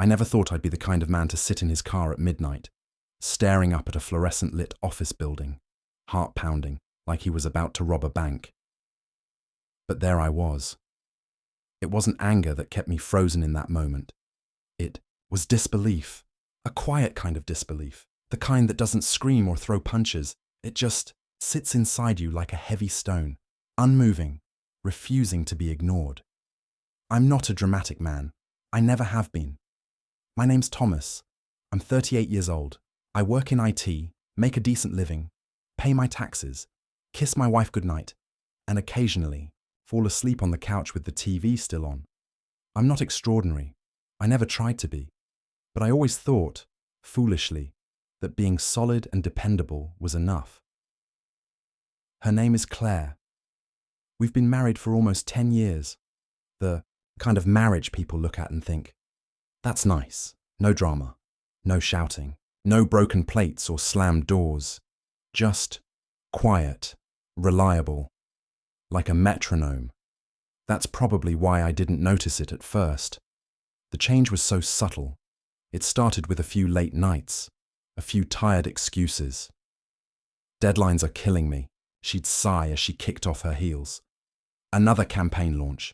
I never thought I'd be the kind of man to sit in his car at midnight, staring up at a fluorescent-lit office building, heart pounding, like he was about to rob a bank. But there I was. It wasn't anger that kept me frozen in that moment. It was disbelief, a quiet kind of disbelief, the kind that doesn't scream or throw punches. It just sits inside you like a heavy stone, unmoving, refusing to be ignored. I'm not a dramatic man. I never have been. My name's Thomas. I'm 38 years old. I work in IT, make a decent living, pay my taxes, kiss my wife goodnight, and occasionally fall asleep on the couch with the TV still on. I'm not extraordinary. I never tried to be. But I always thought, foolishly, that being solid and dependable was enough. Her name is Claire. We've been married for almost 10 years. The kind of marriage people look at and think, that's nice. No drama, no shouting, no broken plates or slammed doors. Just quiet, reliable, like a metronome. That's probably why I didn't notice it at first. The change was so subtle. It started with a few late nights, a few tired excuses. Deadlines are killing me, she'd sigh as she kicked off her heels. Another campaign launch.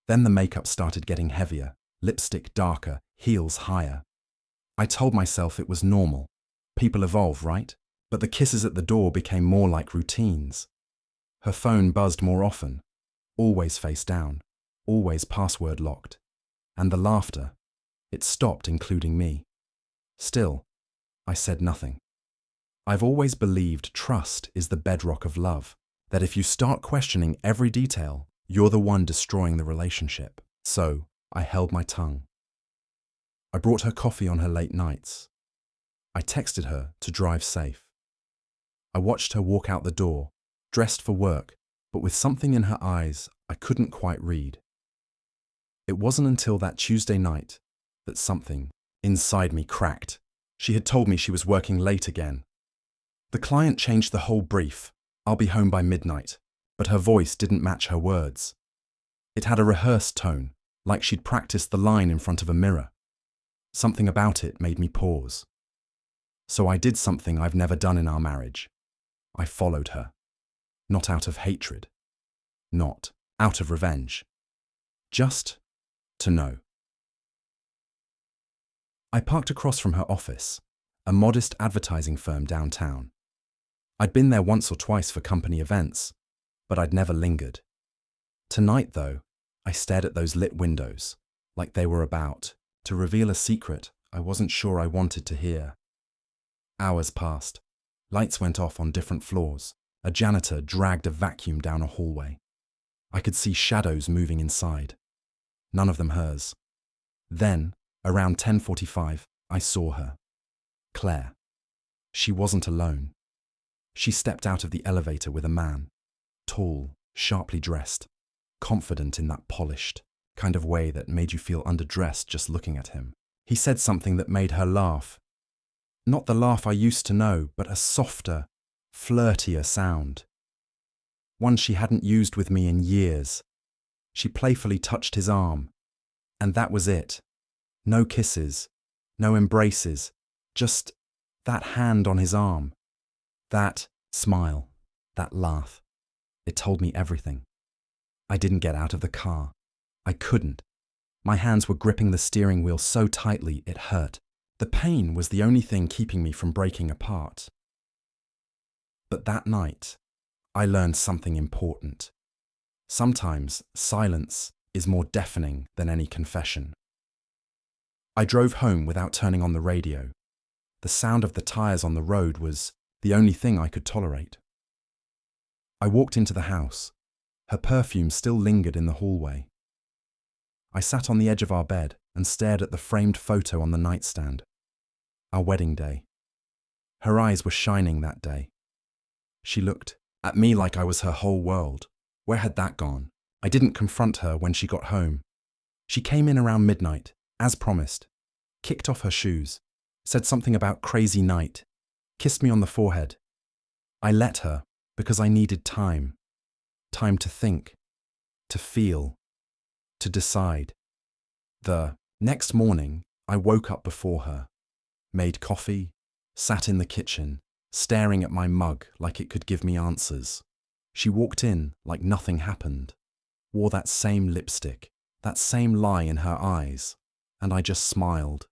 Then the makeup started getting heavier, lipstick darker, heels higher. I told myself it was normal. People evolve, right? But the kisses at the door became more like routines. Her phone buzzed more often, always face down, always password locked. And the laughter, it stopped including me. Still, I said nothing. I've always believed trust is the bedrock of love, that if you start questioning every detail, you're the one destroying the relationship. So, I held my tongue. I brought her coffee on her late nights. I texted her to drive safe. I watched her walk out the door, dressed for work, but with something in her eyes I couldn't quite read. It wasn't until that Tuesday night that something inside me cracked. She had told me she was working late again. The client changed the whole brief. I'll be home by midnight. But her voice didn't match her words. It had a rehearsed tone, like she'd practiced the line in front of a mirror. Something about it made me pause. So I did something I've never done in our marriage. I followed her. Not out of hatred. Not out of revenge. Just to know. I parked across from her office, a modest advertising firm downtown. I'd been there once or twice for company events, but I'd never lingered. Tonight, though, I stared at those lit windows, like they were about to reveal a secret I wasn't sure I wanted to hear. Hours passed. Lights went off on different floors. A janitor dragged a vacuum down a hallway. I could see shadows moving inside. None of them hers. Then, around 10:45, I saw her. Claire. She wasn't alone. She stepped out of the elevator with a man. Tall, sharply dressed, confident in that polished kind of way that made you feel underdressed just looking at him. He said something that made her laugh. Not the laugh I used to know, but a softer, flirtier sound. One she hadn't used with me in years. She playfully touched his arm. And that was it. No kisses, no embraces, just that hand on his arm. That smile, that laugh. It told me everything. I didn't get out of the car. I couldn't. My hands were gripping the steering wheel so tightly it hurt. The pain was the only thing keeping me from breaking apart. But that night, I learned something important. Sometimes silence is more deafening than any confession. I drove home without turning on the radio. The sound of the tires on the road was the only thing I could tolerate. I walked into the house. Her perfume still lingered in the hallway. I sat on the edge of our bed and stared at the framed photo on the nightstand. Our wedding day. Her eyes were shining that day. She looked at me like I was her whole world. Where had that gone? I didn't confront her when she got home. She came in around midnight, as promised, kicked off her shoes, said something about crazy night, kissed me on the forehead. I let her because I needed time. Time to think, to feel, to decide. The Next morning, I woke up before her, made coffee, sat in the kitchen, staring at my mug like it could give me answers. She walked in like nothing happened, wore that same lipstick, that same lie in her eyes, and I just smiled.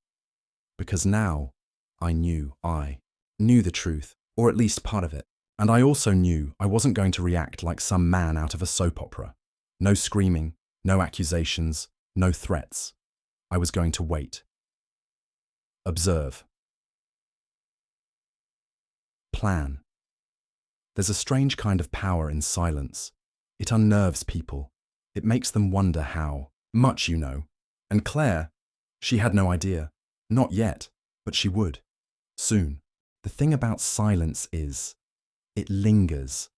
Because now, I knew the truth, or at least part of it. And I also knew I wasn't going to react like some man out of a soap opera. No screaming, no accusations, no threats. I was going to wait. Observe. Plan. There's a strange kind of power in silence. It unnerves people. It makes them wonder how much you know. And Claire, she had no idea. Not yet, but she would. Soon. The thing about silence is, it lingers.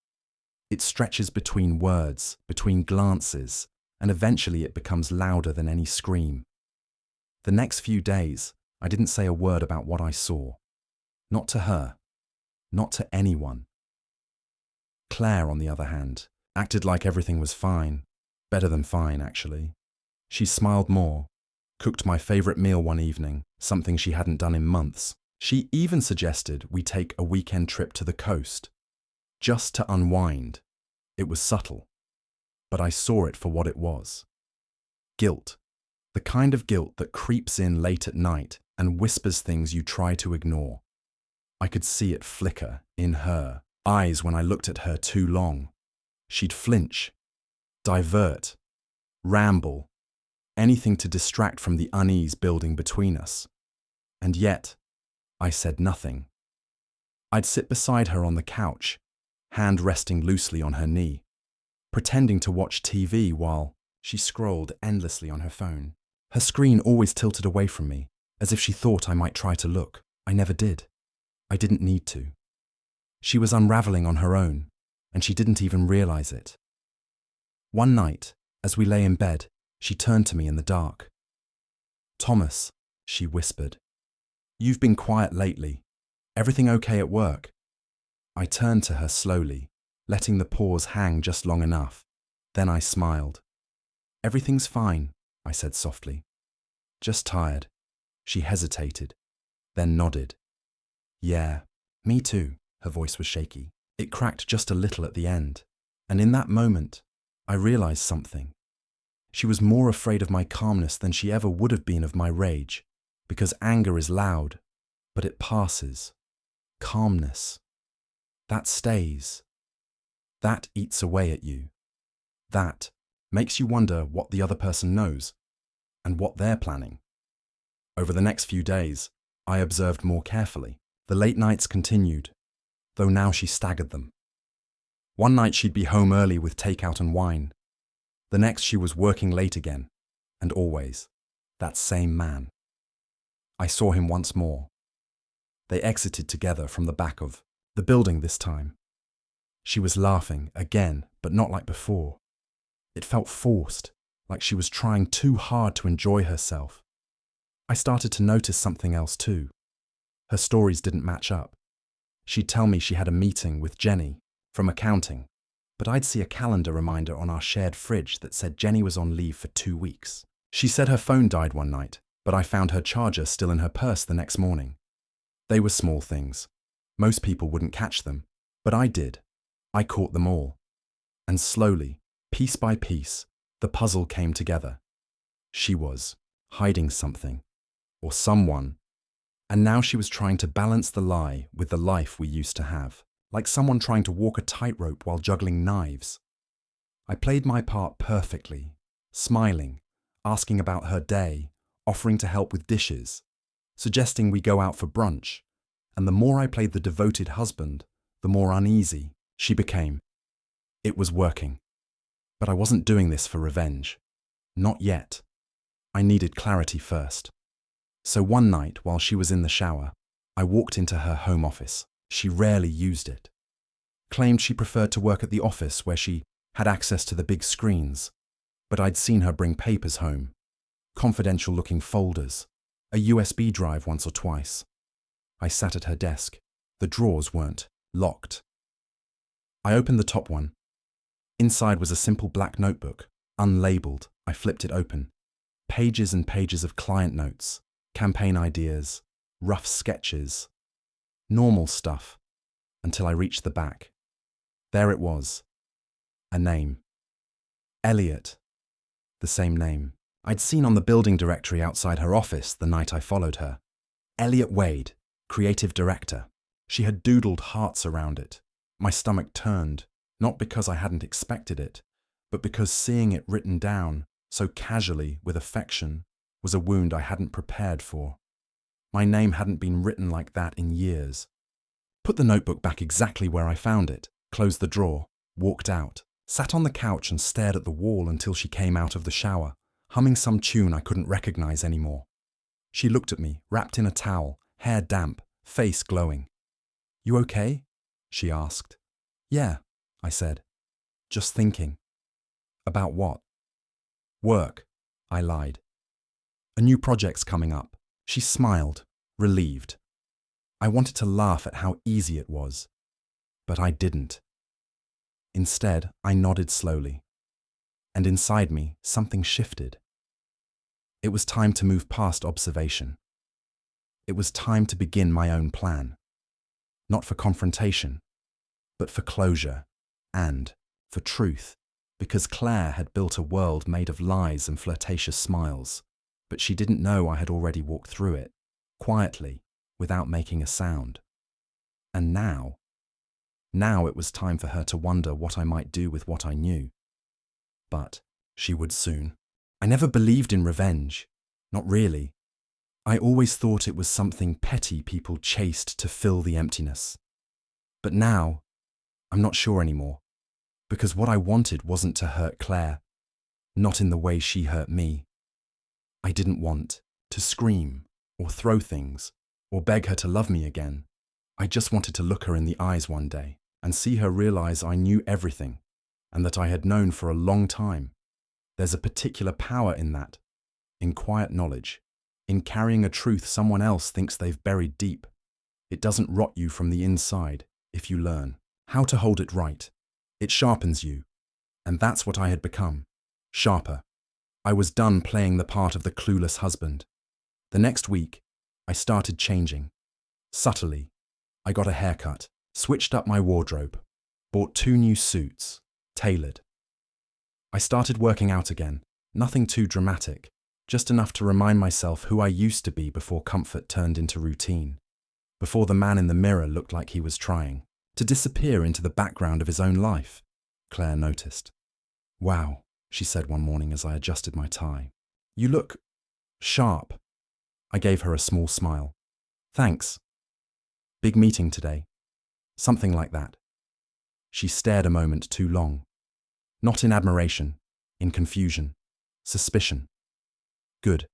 It stretches between words, between glances, and eventually it becomes louder than any scream. The next few days, I didn't say a word about what I saw. Not to her. Not to anyone. Claire, on the other hand, acted like everything was fine. Better than fine, actually. She smiled more, cooked my favorite meal one evening, something she hadn't done in months. She even suggested we take a weekend trip to the coast, just to unwind. It was subtle, but I saw it for what it was. Guilt. The kind of guilt that creeps in late at night and whispers things you try to ignore. I could see it flicker in her eyes when I looked at her too long. She'd flinch, divert, ramble, anything to distract from the unease building between us. And yet, I said nothing. I'd sit beside her on the couch, hand resting loosely on her knee, pretending to watch TV while she scrolled endlessly on her phone. Her screen always tilted away from me, as if she thought I might try to look. I never did. I didn't need to. She was unraveling on her own, and she didn't even realize it. One night, as we lay in bed, she turned to me in the dark. "Thomas," she whispered, "you've been quiet lately. Everything okay at work?" I turned to her slowly, letting the pause hang just long enough. Then I smiled. "Everything's fine," I said softly. "Just tired." She hesitated, then nodded. "Yeah, me too." Her voice was shaky. It cracked just a little at the end, and in that moment, I realized something. She was more afraid of my calmness than she ever would have been of my rage, because anger is loud, but it passes. Calmness. That stays. That eats away at you. That makes you wonder what the other person knows, and what they're planning. Over the next few days, I observed more carefully. The late nights continued, though now she staggered them. One night she'd be home early with takeout and wine. The next she was working late again, and always, that same man. I saw him once more. They exited together from the back of the building this time. She was laughing again, but not like before. It felt forced, like she was trying too hard to enjoy herself. I started to notice something else too. Her stories didn't match up. She'd tell me she had a meeting with Jenny from accounting, but I'd see a calendar reminder on our shared fridge that said Jenny was on leave for 2 weeks. She said her phone died one night, but I found her charger still in her purse the next morning. They were small things. Most people wouldn't catch them, but I did. I caught them all. And slowly, piece by piece, the puzzle came together. She was hiding something, or someone, and now she was trying to balance the lie with the life we used to have, like someone trying to walk a tightrope while juggling knives. I played my part perfectly, smiling, asking about her day, offering to help with dishes, suggesting we go out for brunch, and the more I played the devoted husband, the more uneasy she became. It was working. But I wasn't doing this for revenge. Not yet. I needed clarity first. So one night, while she was in the shower, I walked into her home office. She rarely used it. Claimed she preferred to work at the office where she had access to the big screens, but I'd seen her bring papers home, confidential-looking folders, a USB drive once or twice. I sat at her desk. The drawers weren't locked. I opened the top one. Inside was a simple black notebook, unlabeled. I flipped it open. Pages and pages of client notes, campaign ideas, rough sketches, normal stuff, until I reached the back. There it was. A name. Elliot. The same name I'd seen on the building directory outside her office the night I followed her. Elliot Wade, creative director. She had doodled hearts around it. My stomach turned, not because I hadn't expected it, but because seeing it written down, so casually, with affection, was a wound I hadn't prepared for. My name hadn't been written like that in years. Put the notebook back exactly where I found it, closed the drawer, walked out, sat on the couch and stared at the wall until she came out of the shower, humming some tune I couldn't recognize anymore. She looked at me, wrapped in a towel, hair damp, face glowing. "You okay?" she asked. "Yeah," I said. "Just thinking." "About what?" "Work," I lied. "A new project's coming up." She smiled, relieved. I wanted to laugh at how easy it was, but I didn't. Instead, I nodded slowly, and inside me, something shifted. It was time to move past observation. It was time to begin my own plan. Not for confrontation, but for closure and for truth, because Claire had built a world made of lies and flirtatious smiles, but she didn't know I had already walked through it, quietly, without making a sound. And now it was time for her to wonder what I might do with what I knew. But she would soon. I never believed in revenge. Not really. I always thought it was something petty people chased to fill the emptiness. But now, I'm not sure anymore, because what I wanted wasn't to hurt Claire, not in the way she hurt me. I didn't want to scream or throw things or beg her to love me again. I just wanted to look her in the eyes one day and see her realize I knew everything and that I had known for a long time. There's a particular power in that, in quiet knowledge, in carrying a truth someone else thinks they've buried deep. It doesn't rot you from the inside if you learn how to hold it right. It sharpens you, and that's what I had become, sharper. I was done playing the part of the clueless husband. The next week, I started changing. Subtly, I got a haircut, switched up my wardrobe, bought 2 new suits, tailored. I started working out again, nothing too dramatic, just enough to remind myself who I used to be before comfort turned into routine, before the man in the mirror looked like he was trying to disappear into the background of his own life. Claire noticed. "Wow," she said one morning as I adjusted my tie. "You look sharp." I gave her a small smile. "Thanks. Big meeting today." Something like that. She stared a moment too long. Not in admiration, in confusion, suspicion. Good.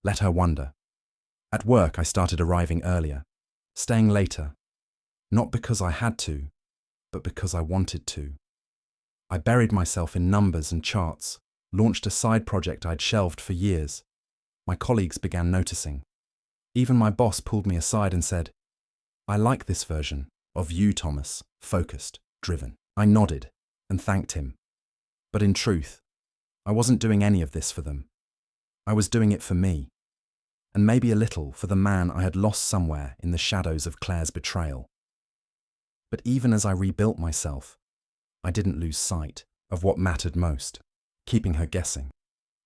Let her wonder. At work, I started arriving earlier, staying later. Not because I had to, but because I wanted to. I buried myself in numbers and charts, launched a side project I'd shelved for years. My colleagues began noticing. Even my boss pulled me aside and said, "I like this version of you, Thomas, focused, driven." I nodded and thanked him. But in truth, I wasn't doing any of this for them. I was doing it for me, and maybe a little for the man I had lost somewhere in the shadows of Claire's betrayal. But even as I rebuilt myself, I didn't lose sight of what mattered most, keeping her guessing.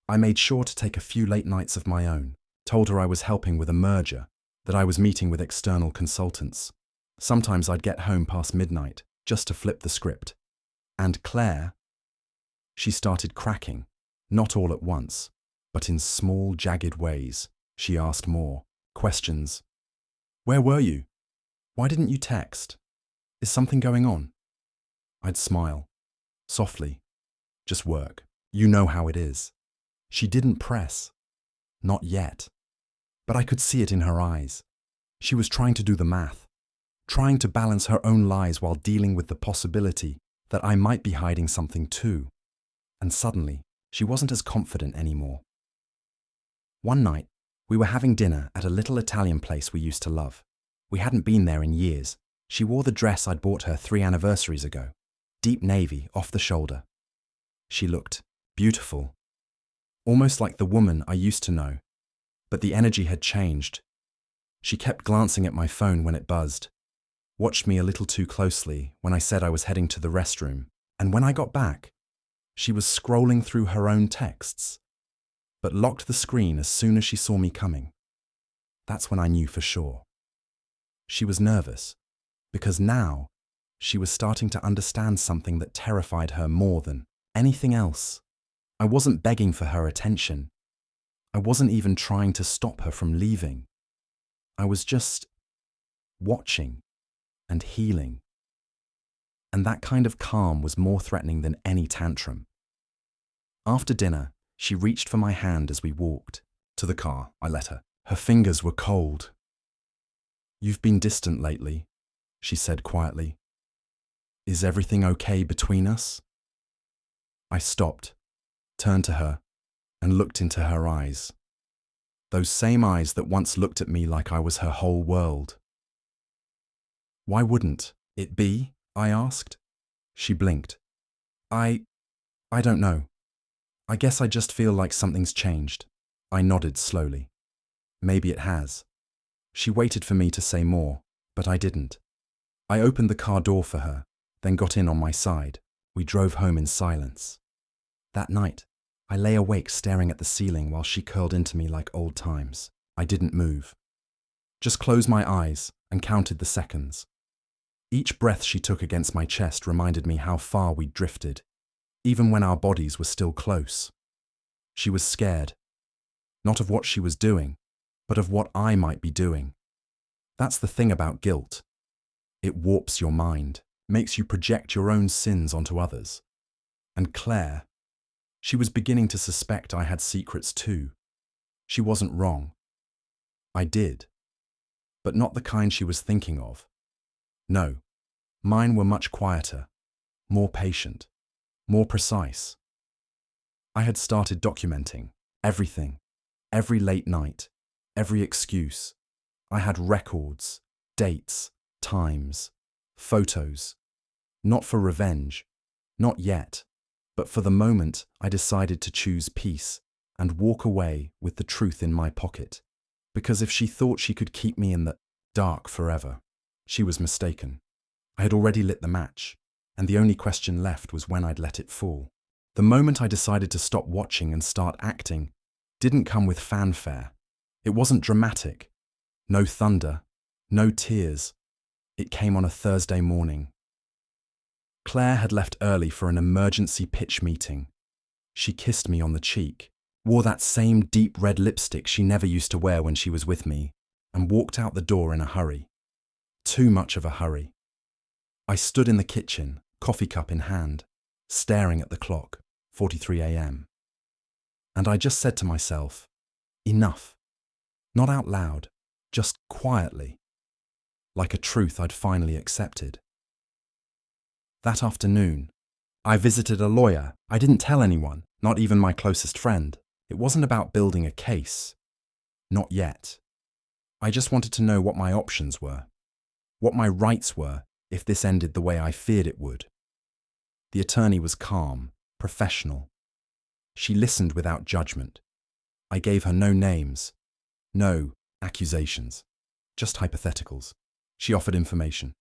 I made sure to take a few late nights of my own, told her I was helping with a merger, that I was meeting with external consultants. Sometimes I'd get home past midnight, just to flip the script. And Claire, she started cracking, not all at once, but in small, jagged ways. She asked more questions. "Where were you? Why didn't you text? Is something going on?" I'd smile, softly. "Just work. You know how it is." She didn't press. Not yet. But I could see it in her eyes. She was trying to do the math, trying to balance her own lies while dealing with the possibility that I might be hiding something too. And suddenly, she wasn't as confident anymore. One night, we were having dinner at a little Italian place we used to love. We hadn't been there in years. She wore the dress I'd bought her 3 anniversaries ago, deep navy, off the shoulder. She looked beautiful. almost like the woman I used to know, but the energy had changed. She kept glancing at my phone when it buzzed, watched me a little too closely when I said I was heading to the restroom, and when I got back, she was scrolling through her own texts, but locked the screen as soon as she saw me coming. That's when I knew for sure. She was nervous, because now she was starting to understand something that terrified her more than anything else. I wasn't begging for her attention. I wasn't even trying to stop her from leaving. I was just watching and healing. And that kind of calm was more threatening than any tantrum. After dinner, she reached for my hand as we walked to the car. I let her. Her fingers were cold. "You've been distant lately," she said quietly. "Is everything okay between us?" I stopped, turned to her, and looked into her eyes. Those same eyes that once looked at me like I was her whole world. "Why wouldn't it be?" I asked. She blinked. I don't know. I guess I just feel like something's changed." I nodded slowly. "Maybe it has." She waited for me to say more, but I didn't. I opened the car door for her, then got in on my side. We drove home in silence. That night, I lay awake staring at the ceiling while she curled into me like old times. I didn't move. Just closed my eyes and counted the seconds. Each breath she took against my chest reminded me how far we'd drifted, even when our bodies were still close. She was scared, not of what she was doing, but of what I might be doing. That's the thing about guilt. It warps your mind, makes you project your own sins onto others. And Claire, she was beginning to suspect I had secrets too. She wasn't wrong. I did, but not the kind she was thinking of. No, mine were much quieter, more patient, more precise. I had started documenting everything, every late night, every excuse. I had records, dates, times, photos. Not for revenge, not yet, but for the moment I decided to choose peace and walk away with the truth in my pocket. Because if she thought she could keep me in the dark forever, she was mistaken. I had already lit the match, and the only question left was when I'd let it fall. The moment I decided to stop watching and start acting didn't come with fanfare. It wasn't dramatic. No thunder, no tears. It came on a Thursday morning. Claire had left early for an emergency pitch meeting. She kissed me on the cheek, wore that same deep red lipstick she never used to wear when she was with me, and walked out the door in a hurry. Too much of a hurry. I stood in the kitchen, coffee cup in hand, staring at the clock, 4:43 a.m. And I just said to myself, enough. Not out loud, just quietly, like a truth I'd finally accepted. That afternoon, I visited a lawyer. I didn't tell anyone, not even my closest friend. It wasn't about building a case. Not yet. I just wanted to know what my options were, what my rights were if this ended the way I feared it would. The attorney was calm, professional. She listened without judgment. I gave her no names, no accusations, just hypotheticals. She offered information,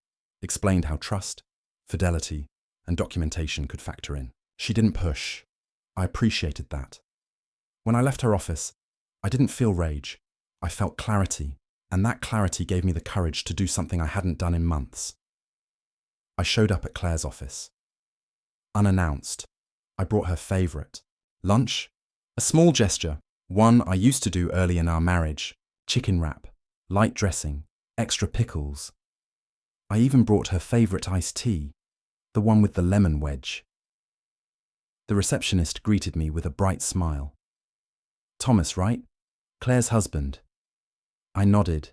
explained how trust, fidelity, and documentation could factor in. She didn't push. I appreciated that. When I left her office, I didn't feel rage. I felt clarity, and that clarity gave me the courage to do something I hadn't done in months. I showed up at Claire's office. Unannounced, I brought her favourite, lunch, a small gesture, one I used to do early in our marriage, chicken wrap, light dressing, extra pickles. I even brought her favourite iced tea, the one with the lemon wedge. The receptionist greeted me with a bright smile. "Thomas, right? Claire's husband." I nodded.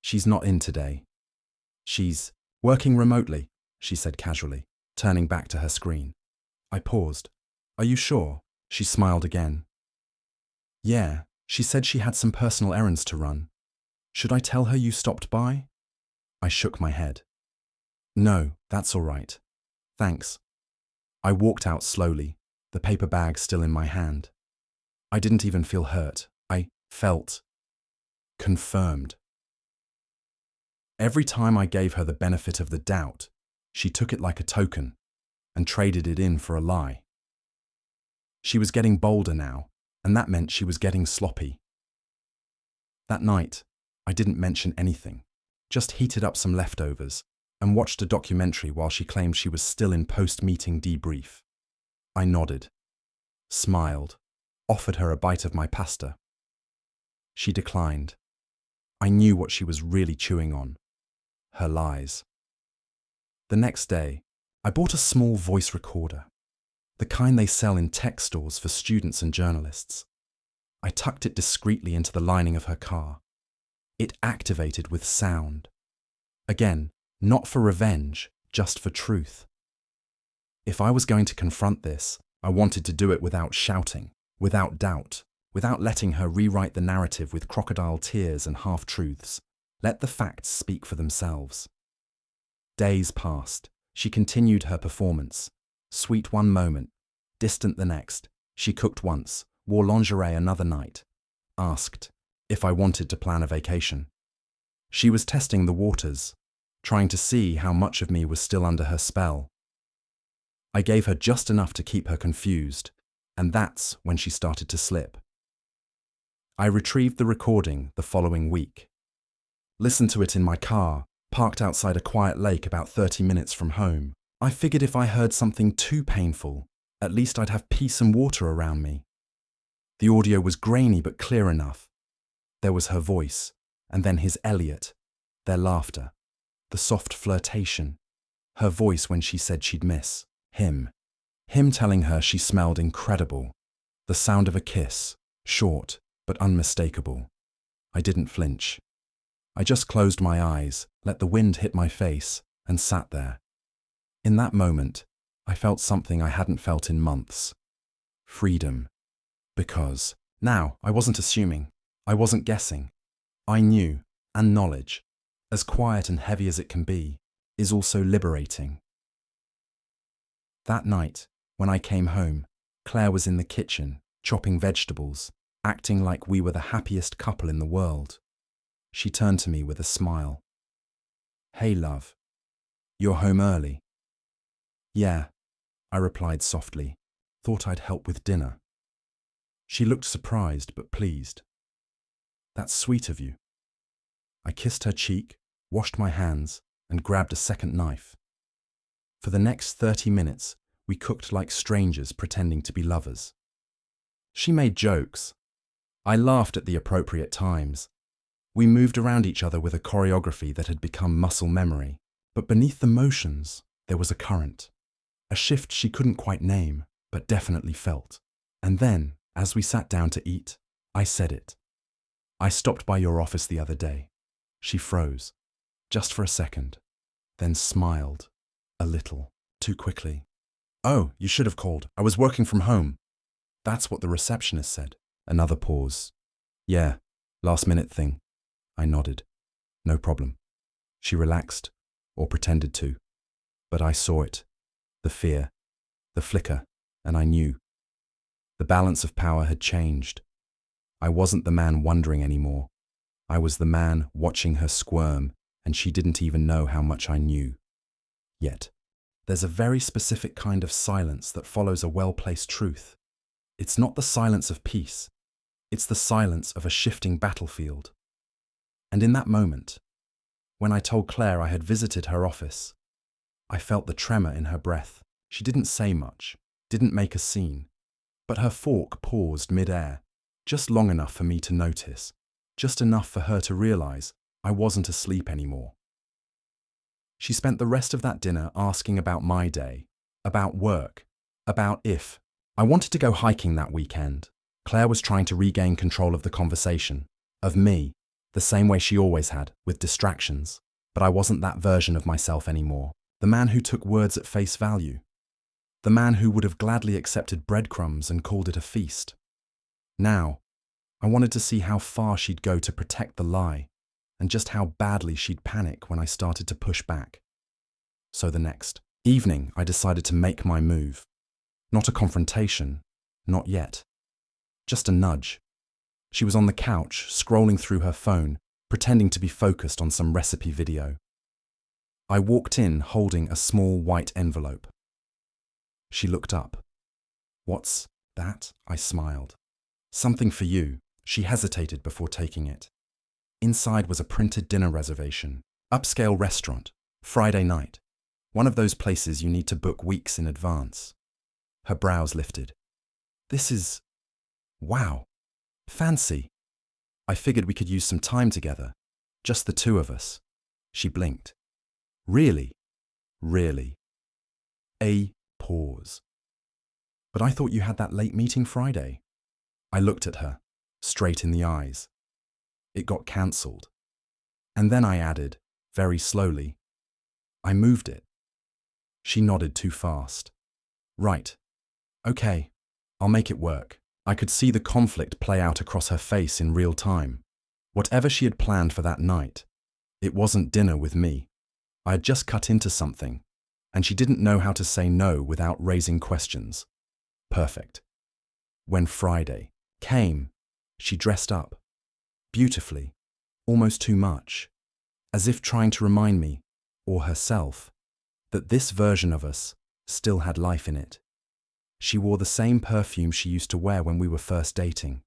"She's not in today. She's working remotely," she said casually, turning back to her screen. I paused. "Are you sure?" She smiled again. "Yeah, she said she had some personal errands to run. Should I tell her you stopped by?" I shook my head. "No, that's all right. Thanks." I walked out slowly, the paper bag still in my hand. I didn't even feel hurt. I felt confirmed. Every time I gave her the benefit of the doubt, she took it like a token and traded it in for a lie. She was getting bolder now, and that meant she was getting sloppy. That night, I didn't mention anything, just heated up some leftovers and watched a documentary while she claimed she was still in post-meeting debrief. I nodded, smiled, offered her a bite of my pasta. She declined. I knew what she was really chewing on. Her lies. The next day, I bought a small voice recorder, the kind they sell in tech stores for students and journalists. I tucked it discreetly into the lining of her car. It activated with sound. Again, not for revenge, just for truth. If I was going to confront this, I wanted to do it without shouting, without doubt, without letting her rewrite the narrative with crocodile tears and half-truths. Let the facts speak for themselves. Days passed. She continued her performance. Sweet one moment, distant the next. She cooked once, wore lingerie another night, asked if I wanted to plan a vacation. She was testing the waters, trying to see how much of me was still under her spell. I gave her just enough to keep her confused, and that's when she started to slip. I retrieved the recording the following week. Listened to it in my car, parked outside a quiet lake about 30 minutes from home. I figured if I heard something too painful, at least I'd have peace and water around me. The audio was grainy but clear enough. There was her voice, and then his Elliot, their laughter, the soft flirtation, her voice when she said she'd miss him telling her she smelled incredible, the sound of a kiss, short but unmistakable. I didn't flinch. I just closed my eyes, let the wind hit my face, and sat there. In that moment, I felt something I hadn't felt in months. Freedom. Because now I wasn't assuming, I wasn't guessing. I knew, and knowledge, as quiet and heavy as it can be, is also liberating. That night, when I came home, Claire was in the kitchen, chopping vegetables, acting like we were the happiest couple in the world. She turned to me with a smile. "Hey, love. You're home early." "Yeah," I replied softly. "Thought I'd help with dinner." She looked surprised but pleased. "That's sweet of you." I kissed her cheek, washed my hands, and grabbed a second knife. For the next 30 minutes, we cooked like strangers pretending to be lovers. She made jokes. I laughed at the appropriate times. We moved around each other with a choreography that had become muscle memory. But beneath the motions, there was a current. A shift she couldn't quite name, but definitely felt. And then, as we sat down to eat, I said it. "I stopped by your office the other day." She froze, just for a second, then smiled, a little, too quickly. "Oh, you should have called. I was working from home." That's what the receptionist said. Another pause. "Yeah, last-minute thing." I nodded. "No problem." She relaxed, or pretended to. But I saw it. The fear, the flicker, and I knew. The balance of power had changed. I wasn't the man wondering anymore. I was the man watching her squirm, and she didn't even know how much I knew. Yet, there's a very specific kind of silence that follows a well-placed truth. It's not the silence of peace. It's the silence of a shifting battlefield. And in that moment, when I told Claire I had visited her office, I felt the tremor in her breath. She didn't say much, didn't make a scene, but her fork paused mid-air, just long enough for me to notice, just enough for her to realize I wasn't asleep anymore. She spent the rest of that dinner asking about my day, about work, about if I wanted to go hiking that weekend. Claire was trying to regain control of the conversation, of me, the same way she always had, with distractions. But I wasn't that version of myself anymore. The man who took words at face value. The man who would have gladly accepted breadcrumbs and called it a feast. Now, I wanted to see how far she'd go to protect the lie, and just how badly she'd panic when I started to push back. So the next evening, I decided to make my move. Not a confrontation, not yet. Just a nudge. She was on the couch, scrolling through her phone, pretending to be focused on some recipe video. I walked in holding a small white envelope. She looked up. "What's that?" I smiled. "Something for you." She hesitated before taking it. Inside was a printed dinner reservation. Upscale restaurant. Friday night. One of those places you need to book weeks in advance. Her brows lifted. "This is... wow. Fancy. I figured we could use some time together. Just the two of us." She blinked. "Really? Really?" A pause. "But I thought you had that late meeting Friday." I looked at her, straight in the eyes. "It got cancelled." And then I added, very slowly, "I moved it." She nodded too fast. "Right. Okay. I'll make it work." I could see the conflict play out across her face in real time. Whatever she had planned for that night, it wasn't dinner with me. I had just cut into something, and she didn't know how to say no without raising questions. Perfect. When Friday came, she dressed up. Beautifully. Almost too much. As if trying to remind me, or herself, that this version of us still had life in it. She wore the same perfume she used to wear when we were first dating.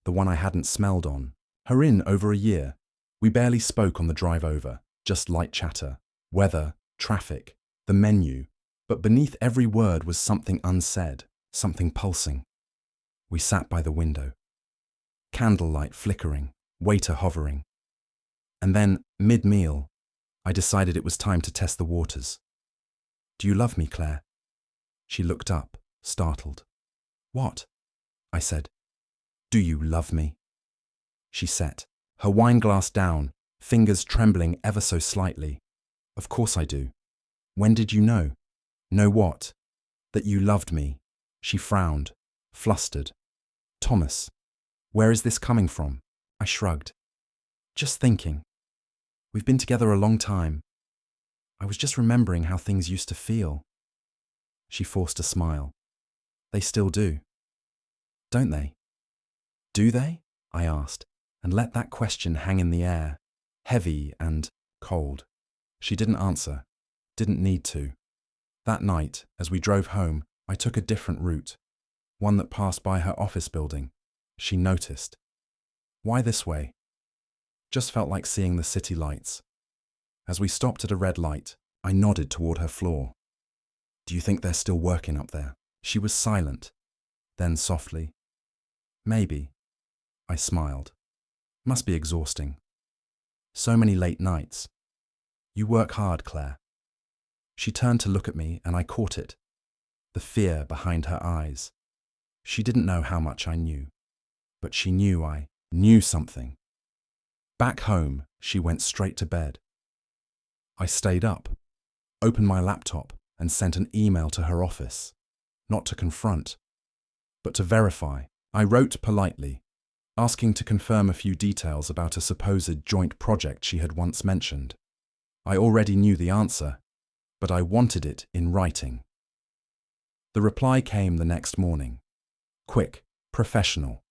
The one I hadn't smelled on. Her in over a year. We barely spoke on the drive over, just light chatter. Weather, traffic, the menu. But beneath every word was something unsaid, something pulsing. We sat by the window. Candlelight flickering, waiter hovering. And then, mid-meal, I decided it was time to test the waters. "Do you love me, Claire?" She looked up, startled. "What?" I said. "Do you love me?" She sat, her wine glass down, fingers trembling ever so slightly. "Of course I do." "When did you know?" "Know what?" "That you loved me." She frowned, flustered. "Thomas, where is this coming from?" I shrugged. "Just thinking. We've been together a long time. I was just remembering how things used to feel." She forced a smile. "They still do. Don't they?" "Do they?" I asked, and let that question hang in the air, heavy and cold. She didn't answer, didn't need to. That night, as we drove home, I took a different route, one that passed by her office building. She noticed. "Why this way?" Just felt like seeing the city lights. As we stopped at a red light, I nodded toward her floor. "Do you think they're still working up there?" She was silent. Then softly, "Maybe." I smiled. "Must be exhausting. So many late nights. You work hard, Claire." She turned to look at me and I caught it. The fear behind her eyes. She didn't know how much I knew, but she knew I knew something. Back home, she went straight to bed. I stayed up, opened my laptop and sent an email to her office. Not to confront, but to verify. I wrote politely, asking to confirm a few details about a supposed joint project she had once mentioned. I already knew the answer, but I wanted it in writing. The reply came the next morning. Quick, professional.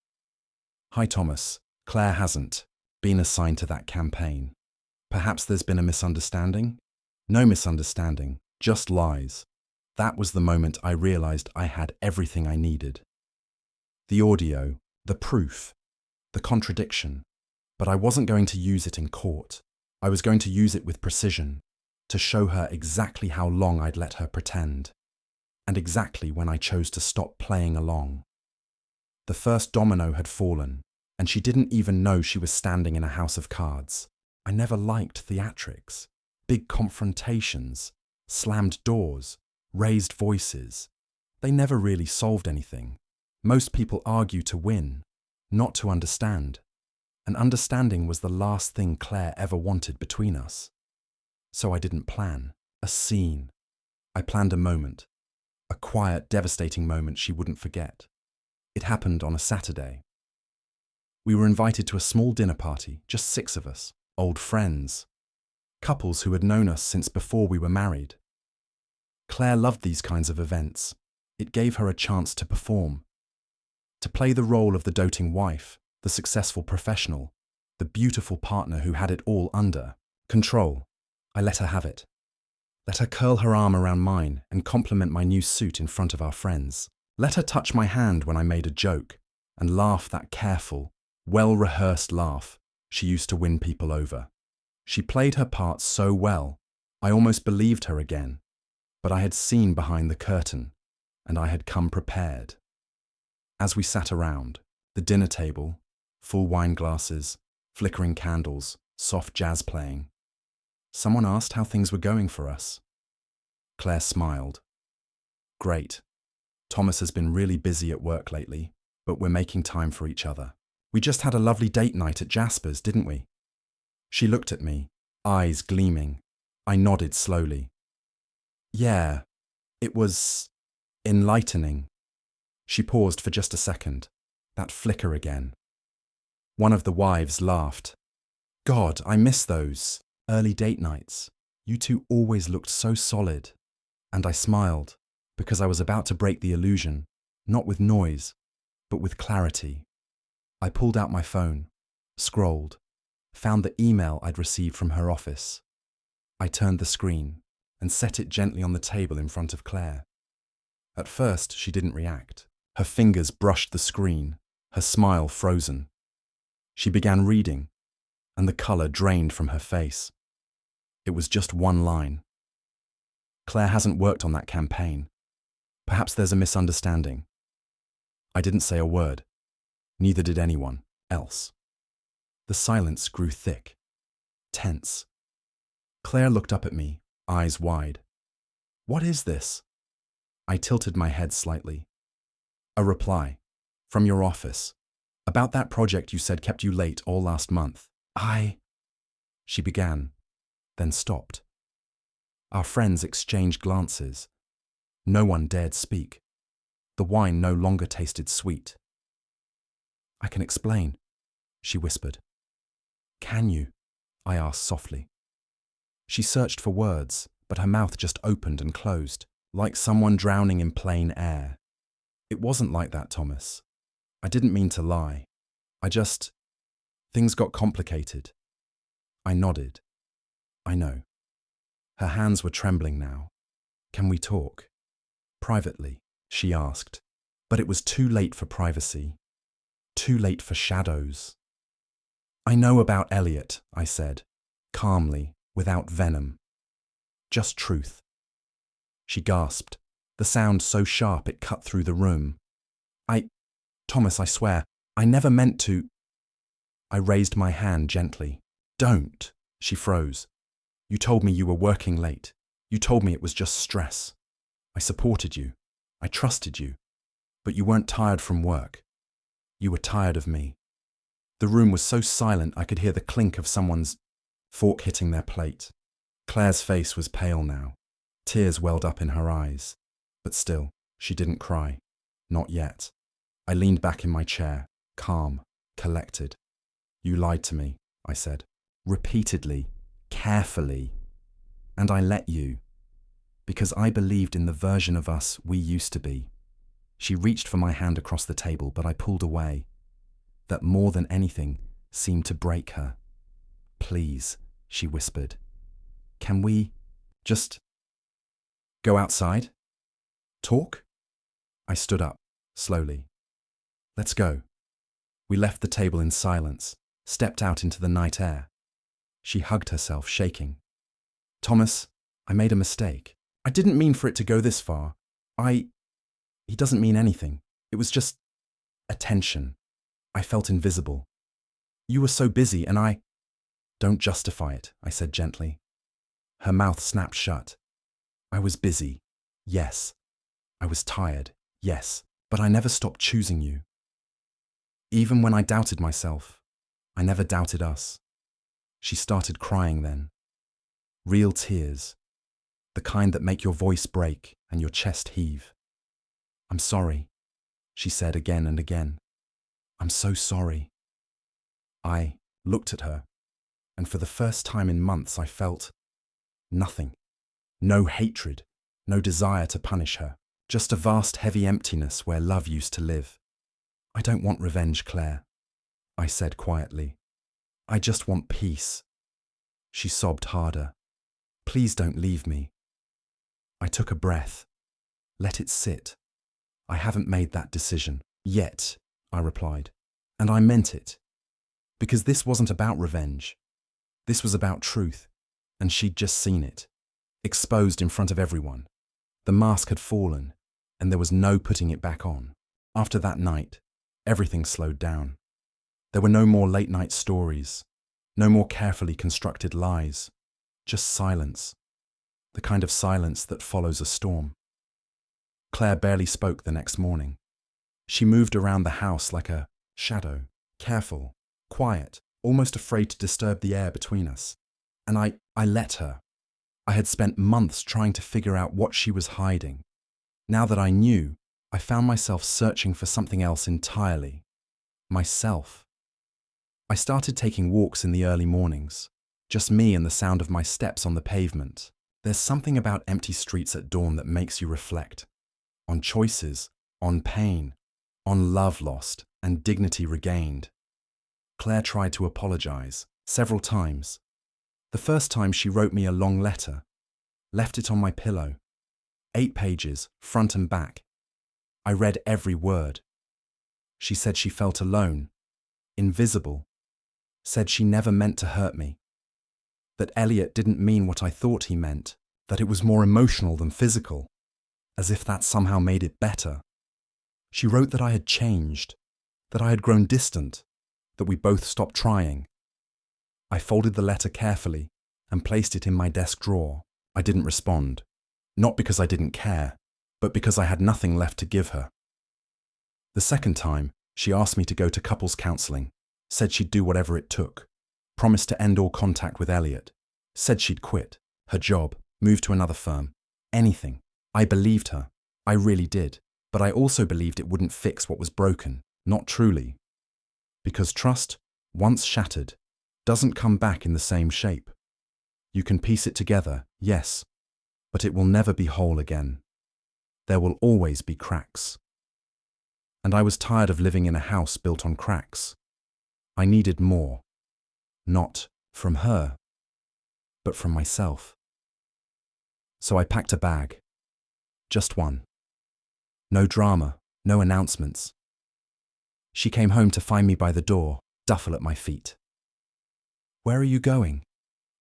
"Hi Thomas, Claire hasn't been assigned to that campaign. Perhaps there's been a misunderstanding?" "No misunderstanding, just lies." That was the moment I realized I had everything I needed. The audio, the proof, the contradiction. But I wasn't going to use it in court. I was going to use it with precision, to show her exactly how long I'd let her pretend, and exactly when I chose to stop playing along. The first domino had fallen, and she didn't even know she was standing in a house of cards. I never liked theatrics, big confrontations, slammed doors, raised voices. They never really solved anything. Most people argue to win, not to understand. And understanding was the last thing Claire ever wanted between us. So I didn't plan a scene. I planned a moment, a quiet, devastating moment she wouldn't forget. It happened on a Saturday. We were invited to a small dinner party, just 6 of us, old friends, couples who had known us since before we were married. Claire loved these kinds of events. It gave her a chance to perform, to play the role of the doting wife, the successful professional, the beautiful partner who had it all under control. I let her have it. Let her curl her arm around mine and compliment my new suit in front of our friends. Let her touch my hand when I made a joke and laugh that careful, well-rehearsed laugh she used to win people over. She played her part so well, I almost believed her again, but I had seen behind the curtain, and I had come prepared. As we sat around, the dinner table, full wine glasses, flickering candles, soft jazz playing, someone asked how things were going for us. Claire smiled. Great. Thomas has been really busy at work lately, but we're making time for each other. We just had a lovely date night at Jasper's, didn't we? She looked at me, eyes gleaming. I nodded slowly. Yeah, it was enlightening. She paused for just a second. That flicker again. One of the wives laughed. God, I miss those early date nights. You two always looked so solid. And I smiled, because I was about to break the illusion, not with noise, but with clarity. I pulled out my phone, scrolled, found the email I'd received from her office. I turned the screen and set it gently on the table in front of Claire. At first, she didn't react. Her fingers brushed the screen, her smile frozen. She began reading, and the colour drained from her face. It was just one line. Claire hasn't worked on that campaign. Perhaps there's a misunderstanding. I didn't say a word. Neither did anyone else. The silence grew thick, tense. Claire looked up at me, eyes wide. What is this? I tilted my head slightly. A reply. From your office. About that project you said kept you late all last month. She began, then stopped. Our friends exchanged glances. No one dared speak. The wine no longer tasted sweet. I can explain, she whispered. Can you? I asked softly. She searched for words, but her mouth just opened and closed, like someone drowning in plain air. It wasn't like that, Thomas. I didn't mean to lie. Things got complicated. I nodded. I know. Her hands were trembling now. Can we talk? Privately, she asked. But it was too late for privacy. Too late for shadows. I know about Elliot, I said, calmly, without venom. Just truth. She gasped, the sound so sharp it cut through the room. Thomas, I swear, I never meant to. I raised my hand gently. Don't, she froze. You told me you were working late. You told me it was just stress. I supported you. I trusted you. But you weren't tired from work. You were tired of me. The room was so silent I could hear the clink of someone's fork hitting their plate. Claire's face was pale now. Tears welled up in her eyes. But still, she didn't cry. Not yet. I leaned back in my chair, calm, collected. You lied to me, I said. Repeatedly, carefully. And I let you. Because I believed in the version of us we used to be. She reached for my hand across the table, but I pulled away. That more than anything seemed to break her. Please, she whispered. Can we just go outside? Talk? I stood up, slowly. Let's go. We left the table in silence, stepped out into the night air. She hugged herself, shaking. Thomas, I made a mistake. I didn't mean for it to go this far. He doesn't mean anything. It was just attention. I felt invisible. You were so busy and I... Don't justify it, I said gently. Her mouth snapped shut. I was busy. Yes. I was tired. Yes. But I never stopped choosing you. Even when I doubted myself, I never doubted us. She started crying then. Real tears. The kind that make your voice break and your chest heave. I'm sorry, she said again and again. I'm so sorry. I looked at her, and for the first time in months I felt nothing. No hatred, no desire to punish her, just a vast heavy emptiness where love used to live. I don't want revenge, Claire, I said quietly. I just want peace. She sobbed harder. Please don't leave me. I took a breath. Let it sit. I haven't made that decision yet, I replied. And I meant it. Because this wasn't about revenge. This was about truth. And she'd just seen it. Exposed in front of everyone. The mask had fallen, and there was no putting it back on. After that night, everything slowed down. There were no more late-night stories, no more carefully constructed lies, just silence, the kind of silence that follows a storm. Claire barely spoke the next morning. She moved around the house like a shadow, careful, quiet, almost afraid to disturb the air between us. And I let her. I had spent months trying to figure out what she was hiding. Now that I knew, I found myself searching for something else entirely. Myself. I started taking walks in the early mornings, just me and the sound of my steps on the pavement. There's something about empty streets at dawn that makes you reflect. On choices, on pain, on love lost and dignity regained. Claire tried to apologize, several times. The first time she wrote me a long letter, left it on my pillow. 8 pages, front and back. I read every word. She said she felt alone, invisible, said she never meant to hurt me, that Elliot didn't mean what I thought he meant, that it was more emotional than physical, as if that somehow made it better. She wrote that I had changed, that I had grown distant, that we both stopped trying. I folded the letter carefully and placed it in my desk drawer. I didn't respond, not because I didn't care, but because I had nothing left to give her. The second time, she asked me to go to couples counselling, said she'd do whatever it took, promised to end all contact with Elliot, said she'd quit her job, move to another firm, anything. I believed her. I really did. But I also believed it wouldn't fix what was broken, not truly. Because trust, once shattered, doesn't come back in the same shape. You can piece it together, yes, but it will never be whole again. There will always be cracks. And I was tired of living in a house built on cracks. I needed more. Not from her, but from myself. So I packed a bag. Just one. No drama, no announcements. She came home to find me by the door, duffel at my feet. "Where are you going?"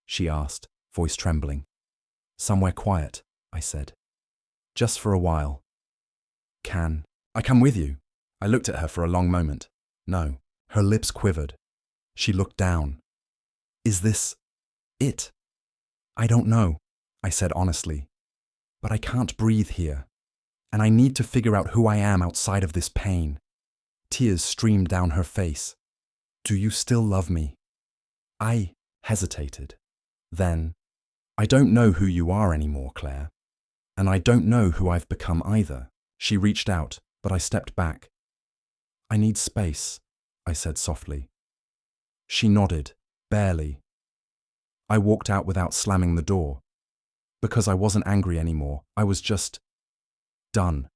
she asked, voice trembling. "Somewhere quiet," I said. "Just for a while." "Can I come with you?" I looked at her for a long moment. No. Her lips quivered. She looked down. "Is this it?" "I don't know," I said honestly. "But I can't breathe here. And I need to figure out who I am outside of this pain." Tears streamed down her face. "Do you still love me?" I hesitated. Then, "I don't know who you are anymore, Claire. And I don't know who I've become either." She reached out, but I stepped back. "I need space," I said softly. She nodded, barely. I walked out without slamming the door. Because I wasn't angry anymore, I was just done.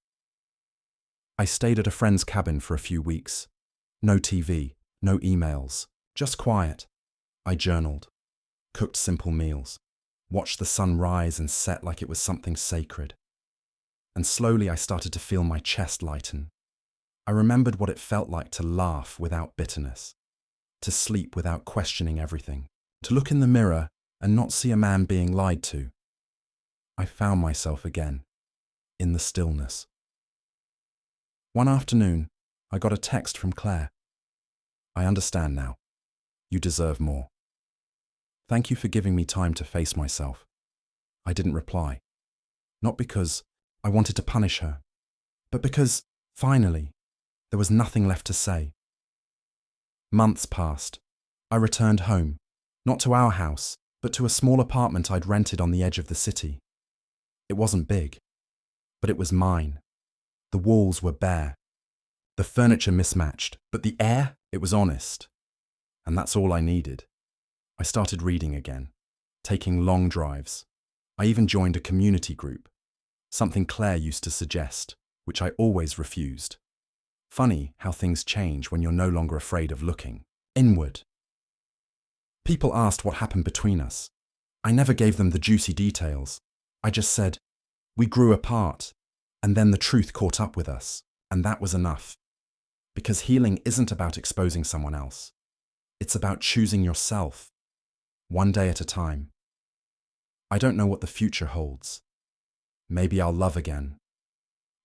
I stayed at a friend's cabin for a few weeks. No TV, no emails, just quiet. I journaled, cooked simple meals, watched the sun rise and set like it was something sacred. And slowly I started to feel my chest lighten. I remembered what it felt like to laugh without bitterness, to sleep without questioning everything, to look in the mirror and not see a man being lied to. I found myself again, in the stillness. One afternoon, I got a text from Claire. "I understand now. You deserve more. Thank you for giving me time to face myself." I didn't reply. Not because I wanted to punish her, but because, finally, there was nothing left to say. Months passed. I returned home, not to our house, but to a small apartment I'd rented on the edge of the city. It wasn't big, but it was mine. The walls were bare. The furniture mismatched, but the air, it was honest. And that's all I needed. I started reading again, taking long drives. I even joined a community group, something Claire used to suggest, which I always refused. Funny how things change when you're no longer afraid of looking inward. People asked what happened between us. I never gave them the juicy details. I just said, we grew apart, and then the truth caught up with us, and that was enough. Because healing isn't about exposing someone else. It's about choosing yourself, one day at a time. I don't know what the future holds. Maybe I'll love again.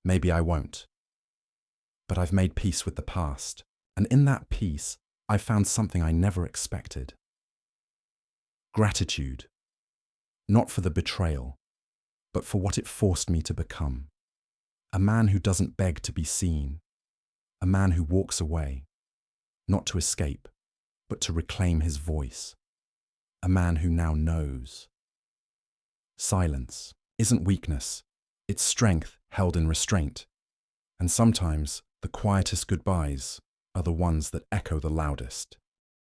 Maybe I won't. But I've made peace with the past, and in that peace, I've found something I never expected. Gratitude. Not for the betrayal, but for what it forced me to become. A man who doesn't beg to be seen. A man who walks away, not to escape, but to reclaim his voice. A man who now knows. Silence isn't weakness, it's strength held in restraint. And sometimes the quietest goodbyes are the ones that echo the loudest.